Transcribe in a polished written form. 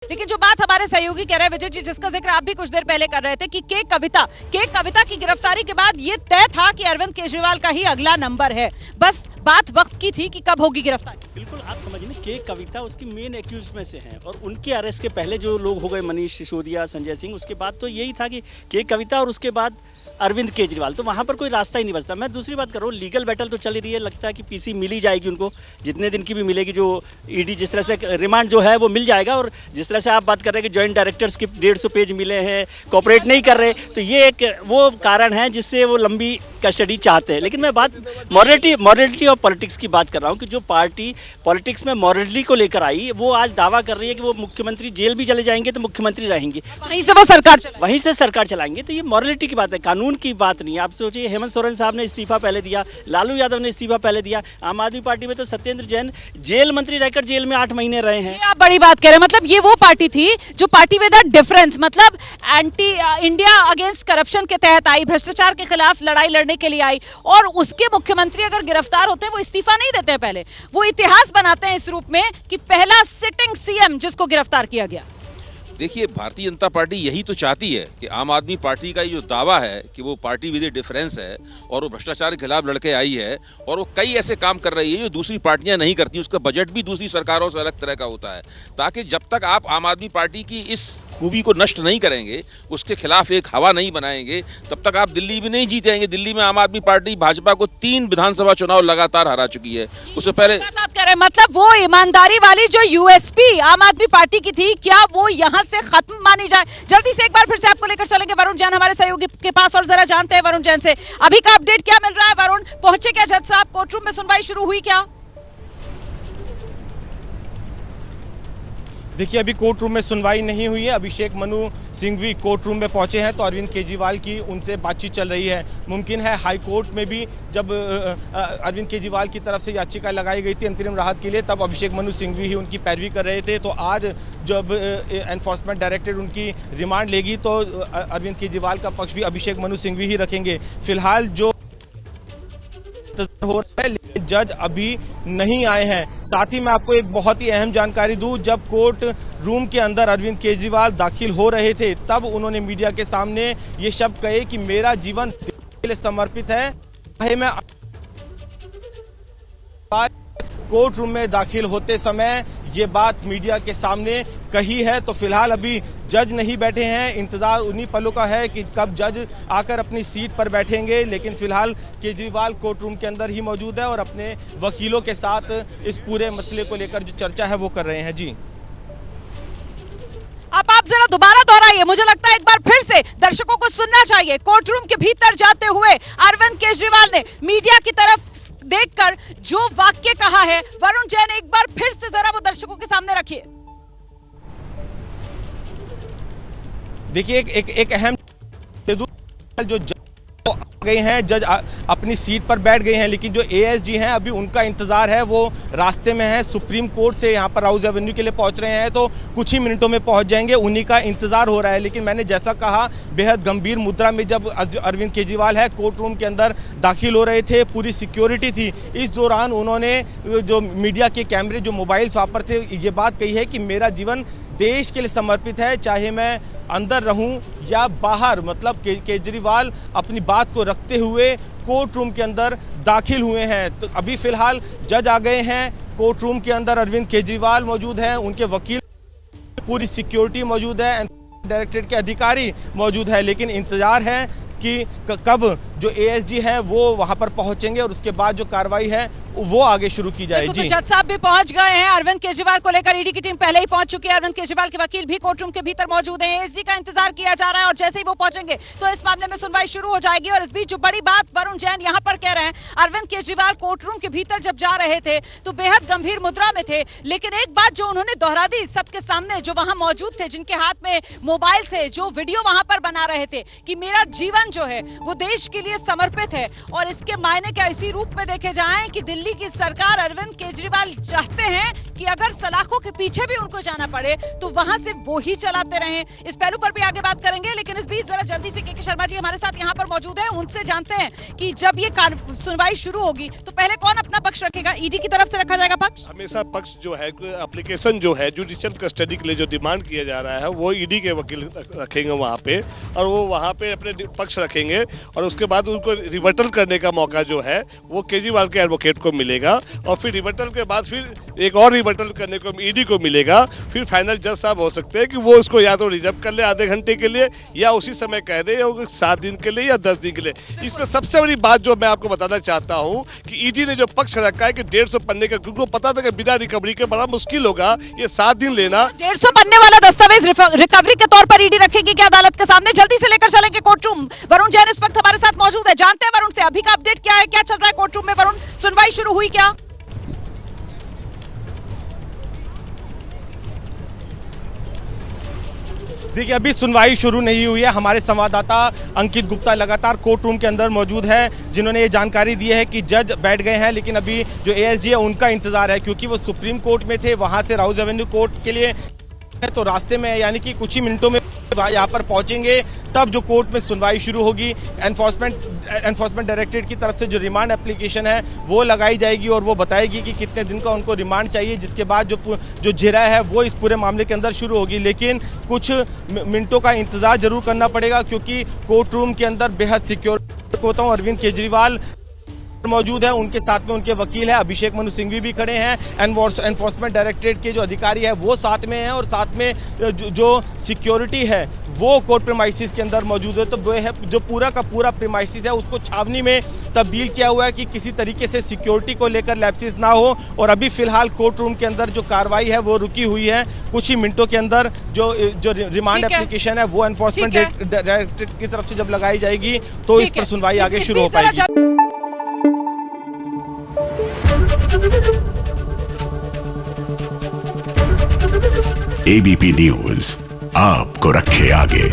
लेकिन जो बात हमारे सहयोगी कह रहे हैं विजय जी, जिसका जिक्र आप भी कुछ देर पहले कर रहे थे कि के कविता की गिरफ्तारी के बाद ये तय था कि अरविंद केजरीवाल का ही अगला नंबर है, बस बात वक्त की थी कि कब होगी गिरफ्तारी। बिल्कुल, आप समझिए के कविता उसकी मेन एक्यूज में से हैं और उनके अरेस्ट के पहले जो लोग हो गए मनीष सिसोदिया, संजय सिंह, उसके बाद तो यही था कि के कविता और उसके बाद अरविंद केजरीवाल, तो वहां पर कोई रास्ता ही नहीं बचता। मैं दूसरी बात कर रहा हूँ, लीगल बैटल तो चल रही है, लगता है कि पीसी मिल ही जाएगी उनको, जितने दिन की भी मिलेगी, जो ईडी जिस तरह से रिमांड जो है वो मिल जाएगा। और जिस तरह से आप बात कर रहे हैं कि जॉइंट डायरेक्टर्स के 150 पेज मिले हैं, कॉपरेट नहीं कर रहे, तो ये एक वो कारण है जिससे वो लंबी कस्टडी चाहते हैं। लेकिन मैं बात मॉरलिटी और पॉलिटिक्स की बात कर रहा हूँ कि जो पार्टी पॉलिटिक्स में मॉरलिटी को लेकर आई, वो आज दावा कर रही है कि वो मुख्यमंत्री जेल भी चले जाएंगे तो मुख्यमंत्री रहेंगे, वहीं से वो सरकार चलाएंगे। तो ये मॉरलिटी की बात है, कानून की बात नहीं है। आप सोचिए, हेमंत सोरेन साहब ने इस्तीफा पहले दिया, लालू यादव ने इस्तीफा पहले दिया, आम आदमी पार्टी में तो सत्येंद्र जैन जेल मंत्री रहकर जेल में 8 महीने रहे हैं। ये आप बड़ी बात कह रहे हैं, मतलब ये वो पार्टी थी जो पार्टी विद अ डिफरेंस, मतलब एंटी इंडिया अगेंस्ट करप्शन के तहत आई, भ्रष्टाचार के खिलाफ लड़ाई लड़ने के लिए आई, और उसके मुख्यमंत्री अगर गिरफ्तार होते हैं वो इस्तीफा नहीं देते हैं, पहले वो इतिहास बनाते हैं इस रूप में कि पहला सिटिंग सीएम जिसको गिरफ्तार किया गया। देखिए, भारतीय जनता पार्टी यही तो चाहती है कि आम आदमी पार्टी का ये जो दावा है कि वो पार्टी विद डिफरेंस है और वो भ्रष्टाचार के खिलाफ लड़के आई है और वो कई ऐसे काम कर रही है जो दूसरी पार्टियां नहीं करती, उसका बजट भी दूसरी सरकारों से अलग तरह का होता है, ताकि जब तक आप आम आदमी पार्टी की इस खूबी को नष्ट नहीं करेंगे, उसके खिलाफ एक हवा नहीं बनाएंगे, तब तक आप दिल्ली भी नहीं जीतेंगे। दिल्ली में आम आदमी पार्टी भाजपा को 3 विधानसभा चुनाव लगातार हरा चुकी है। उससे पहले आप कह रहे हैं, मतलब वो ईमानदारी वाली जो यूएसपी आम आदमी पार्टी की थी, क्या वो यहां से खत्म मानी जाए? जल्दी से एक बार फिर से आपको लेकर चलेंगे वरुण जैन हमारे सहयोगी के पास, और जरा जानते हैं वरुण जैन से अभी का अपडेट क्या मिल रहा है। वरुण, पहुंचे क्या जज साहब? कोर्ट रूम में सुनवाई शुरू हुई क्या? देखिए, अभी कोर्ट रूम में सुनवाई नहीं हुई है। अभिषेक मनु सिंघवी कोर्ट रूम में पहुंचे हैं तो अरविंद केजरीवाल की उनसे बातचीत चल रही है। मुमकिन है हाई कोर्ट में भी जब अरविंद केजरीवाल की तरफ से याचिका लगाई गई थी अंतरिम राहत के लिए, तब अभिषेक मनु सिंघवी ही उनकी पैरवी कर रहे थे। तो आज जब एनफोर्समेंट डायरेक्टरेट उनकी रिमांड लेगी तो अरविंद केजरीवाल का पक्ष भी अभिषेक मनु सिंघवी ही रखेंगे। फिलहाल जो हो रहा है, लेकिन जज अभी नहीं आए हैं। साथ ही मैं आपको एक बहुत ही अहम जानकारी दूं, जब कोर्ट रूम के अंदर अरविंद केजरीवाल दाखिल हो रहे थे तब उन्होंने मीडिया के सामने ये शब्द कहे कि मेरा जीवन देश के लिए समर्पित है, चाहे मैं। कोर्ट रूम में दाखिल होते समय ये बात मीडिया के सामने कही है। तो फिलहाल अभी जज नहीं बैठे हैं, इंतजार उन्हीं पलों का है कि कब जज आकर अपनी सीट पर बैठेंगे। लेकिन फिलहाल केजरीवाल कोर्ट रूम के अंदर ही मौजूद है और अपने वकीलों के साथ इस पूरे मसले को लेकर जो चर्चा है वो कर रहे हैं। जी, आप जरा दोबारा दोहराइए, मुझे लगता है एक बार फिर से दर्शकों को सुनना चाहिए। कोर्ट रूम के भीतर जाते हुए अरविंद केजरीवाल ने मीडिया की तरफ देखकर जो वाक्य कहा है, वरुण जैन एक बार फिर से जरा वो दर्शकों के सामने रखिए। देखिए, एक अहम जो जज आ गए हैं, जज अपनी सीट पर बैठ गए हैं, लेकिन जो एएसजी हैं अभी उनका इंतजार है, वो रास्ते में है, सुप्रीम कोर्ट से यहाँ पर राउज एवेन्यू के लिए पहुँच रहे हैं, तो कुछ ही मिनटों में पहुँच जाएंगे, उन्हीं का इंतजार हो रहा है। लेकिन मैंने जैसा कहा, बेहद गंभीर मुद्रा में जब अरविंद केजरीवाल है कोर्ट रूम के अंदर दाखिल हो रहे थे, पूरी सिक्योरिटी थी। इस दौरान उन्होंने जो मीडिया के कैमरे, जो मोबाइल्स वहाँ पर थे, ये बात कही है कि मेरा जीवन देश के लिए समर्पित है, चाहे मैं अंदर रहूं या बाहर। मतलब केजरीवाल अपनी बात को रखते हुए कोर्ट रूम के अंदर दाखिल हुए हैं। तो अभी फिलहाल जज आ गए हैं कोर्ट रूम के अंदर, अरविंद केजरीवाल मौजूद हैं, उनके वकील, पूरी सिक्योरिटी मौजूद है, डायरेक्टरेट के अधिकारी मौजूद है। लेकिन इंतजार है कि कब जो एएसजी है वो वहां पर पहुंचेंगे और उसके बाद जो कार्रवाई है वो आगे शुरू की जाए। जी, तो जज साहब भी पहुंच गए हैं, अरविंद केजरीवाल को लेकर ईडी की टीम पहले ही पहुंच चुकी है, अरविंद केजरीवाल के वकील भी कोर्ट रूम के भीतर मौजूद हैं, एएसजी का इंतजार किया जा रहा है और जैसे ही वो पहुंचेंगे तो इस मामले में सुनवाई शुरू हो जाएगी। और इस बीच जो बड़ी बात वरुण जैन यहां पर कह रहे हैं, अरविंद केजरीवाल कोर्ट रूम के भीतर जब जा रहे थे तो बेहद गंभीर मुद्रा में थे, लेकिन एक बात जो उन्होंने दोहरा दी सबके सामने, जो वहां मौजूद थे, जिनके हाथ में मोबाइल थे, जो वीडियो वहां पर बना रहे थे, कि मेरा जीवन जो है वो देश के लिए समर्पित है। और इसके मायने क्या इसी रूप में देखे जाएं कि दिल्ली दिल्ली की सरकार अरविंद केजरीवाल चाहते हैं कि अगर सलाखों के पीछे भी उनको जाना पड़े तो वहां से वो ही चलाते रहें। इस पहलू पर भी आगे बात करेंगे, लेकिन इस बीच जरा जल्दी से के शर्मा जी हमारे साथ यहाँ पर मौजूद हैं, उनसे जानते हैं कि जब ये सुनवाई शुरू होगी तो पहले कौन अपना पक्ष रखेगा? ईडी की तरफ से रखा जाएगा पक्ष? हमेशा पक्ष जो है, एप्लीकेशन जो है जुडिशियल कस्टडी के लिए जो डिमांड किया जा रहा है वो ईडी के वकील रखेंगे वहाँ पे, और वो वहाँ पे अपने पक्ष रखेंगे, और उसके बाद उनको रिवर्टल करने का मौका जो है वो केजरीवाल के एडवोकेट को मिलेगा, और फिर रिवर्टल के बाद फिर एक और रिवर्टल करने को ईडी को मिलेगा। फिर फाइनल जज साहब हो सकते हैं कि वो उसको या तो रिजर्व कर ले आधे घंटे के लिए, या उसी समय कह दे, या 7 दिन के लिए या 10 दिन के लिए। इसमें सबसे बड़ी बात जो मैं आपको बताना चाहता हूं कि ईडी ने जो पक्ष रखा है कि 150 पन्ने का, क्योंकि पता था कि बिना रिकवरी के बड़ा मुश्किल होगा ये 7 दिन लेना। 150 पन्ने वाला दस्तावेज रिकवरी के तौर पर ईडी रखेगी क्या अदालत के सामने? जल्दी से लेकर चलेंगे कोर्ट रूम। वरुण जैन इस वक्त हमारे साथ मौजूद है, जानते हैं वरुण से अभी का अपडेट क्या है, क्या चल रहा है कोर्ट रूम में? वरुण, सुनवाई शुरू हुई क्या? देखिए, अभी सुनवाई शुरू नहीं हुई है। हमारे संवाददाता अंकित गुप्ता लगातार कोर्ट रूम के अंदर मौजूद है, जिन्होंने ये जानकारी दी है कि जज बैठ गए हैं, लेकिन अभी जो एएसजी है उनका इंतजार है, क्योंकि वो सुप्रीम कोर्ट में थे, वहां से राउज एवेन्यू कोर्ट के लिए तो रास्ते में, यानी कि कुछ ही मिनटों में यहाँ पर पहुंचेंगे, तब जो कोर्ट में सुनवाई शुरू होगी। एनफोर्समेंट डायरेक्टरेट की तरफ से जो रिमांड एप्लीकेशन है वो लगाई जाएगी, और वो बताएगी कि कितने दिन का उनको रिमांड चाहिए, जिसके बाद जो जिरा है वो इस पूरे मामले के अंदर शुरू होगी। लेकिन कुछ मिनटों का इंतजार जरूर करना पड़ेगा, क्योंकि कोर्ट रूम के अंदर बेहद सिक्योर होता हूँ। अरविंद केजरीवाल मौजूद है, उनके साथ में उनके वकील है अभिषेक मनु सिंघवी भी खड़े हैं, एनफोर्समेंट डायरेक्टरेट के जो अधिकारी है वो साथ में हैं, और साथ में जो सिक्योरिटी है वो कोर्ट प्रीमाइसिस के अंदर मौजूद है। तो वो है जो पूरा का पूरा प्रीमाइसिस है उसको छावनी में तब्दील किया हुआ है कि किसी तरीके से सिक्योरिटी को लेकर लैप्सिस ना हो। और अभी फिलहाल कोर्ट रूम के अंदर जो कार्रवाई है वो रुकी हुई है। कुछ ही मिनटों के अंदर जो रिमांड एप्लीकेशन है वो एनफोर्समेंट डायरेक्टरेट की तरफ से जब लगाई जाएगी तो इस पर सुनवाई आगे शुरू हो पाएगी। एबीपी न्यूज आपको रखे आगे।